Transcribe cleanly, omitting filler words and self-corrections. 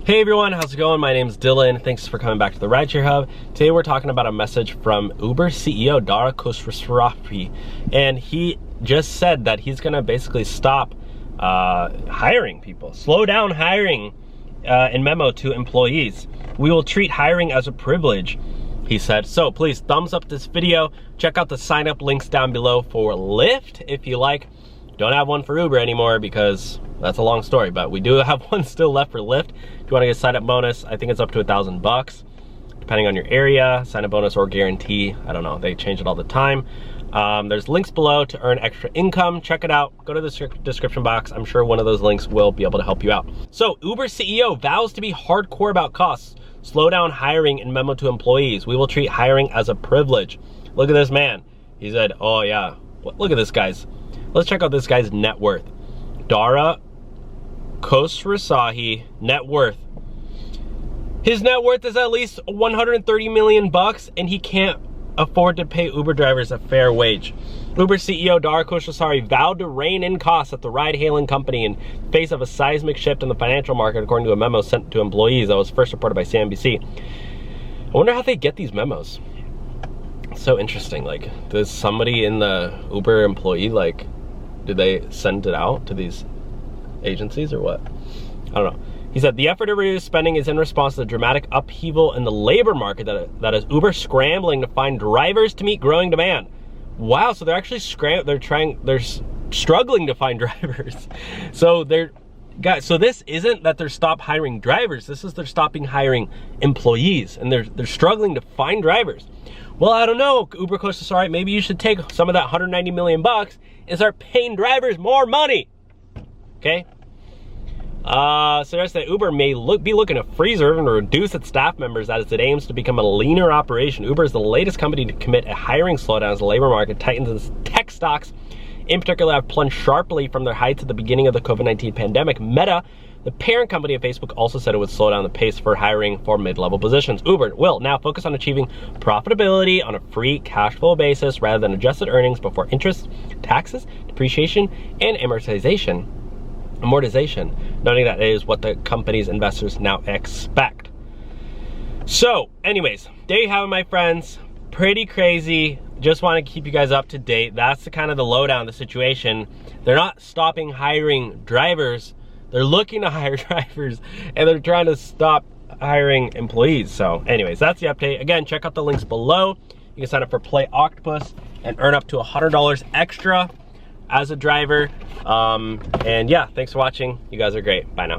Hey everyone, how's it going? My name's Dylan. Thanks for coming back to the Rideshare Hub. Today we're talking about a message from Uber CEO Dara Khosrowshahi, and he just said that he's gonna basically stop hiring people, slow down hiring in memo to employees. We will treat hiring as a privilege, he said. So please thumbs up this video. Check out the sign up links down below for Lyft if you like. Don't have one for Uber anymore because that's a long story, but we do have one still left for Lyft. If you want to get a sign up bonus, I think it's up to $1,000 depending on your area, sign up bonus or guarantee. I don't know, they change it all the time. There's links below to earn extra income. Check it out. Go to the description box. I'm sure one of those links will be able to help you out. So Uber CEO vows to be hardcore about costs. Slow down hiring in memo to employees. We will treat hiring as a privilege. Look at this man. He said, oh yeah, look at this guy's. Let's check out this guy's net worth. Dara Khosrowshahi net worth. His net worth is at least 130 million bucks, and he can't afford to pay Uber drivers a fair wage. Uber CEO Dara Khosrowshahi vowed to rein in costs at the ride-hailing company in face of a seismic shift in the financial market, according to a memo sent to employees that was first reported by CNBC. I wonder how they get these memos. It's so interesting. Like, does somebody in the Uber employee, like, did they send it out to these agencies or what? I don't know. He said, the effort to reduce spending is in response to the dramatic upheaval in the labor market that is Uber scrambling to find drivers to meet growing demand. Wow, so they're actually they're struggling to find drivers. So so this isn't that they're stopped hiring drivers, this is they're stopping hiring employees, and they're struggling to find drivers. Well, I don't know, Uber Khosrowshahi, maybe you should take some of that 190 million bucks and start paying drivers more money. Okay? Suggests that Uber may be looking to freeze or even reduce its staff members as it aims to become a leaner operation. Uber is the latest company to commit a hiring slowdown as the labor market tightens, and tech stocks in particular have plunged sharply from their heights at the beginning of the COVID-19 pandemic. Meta, the parent company of Facebook, also said it would slow down the pace for hiring for mid-level positions. Uber will now focus on achieving profitability on a free cash flow basis rather than adjusted earnings before interest, taxes, depreciation, and amortization, noting that it is what the company's investors now expect. So anyways, there you have it, my friends. Pretty crazy. Just want to keep you guys up to date. That's the kind of the lowdown, the situation. They're not stopping hiring drivers. They're looking to hire drivers, and they're trying to stop hiring employees. So anyways, that's the update. Again, check out the links below. You can sign up for Play Octopus and earn up to $100 extra as a driver. And yeah, thanks for watching. You guys are great. Bye now.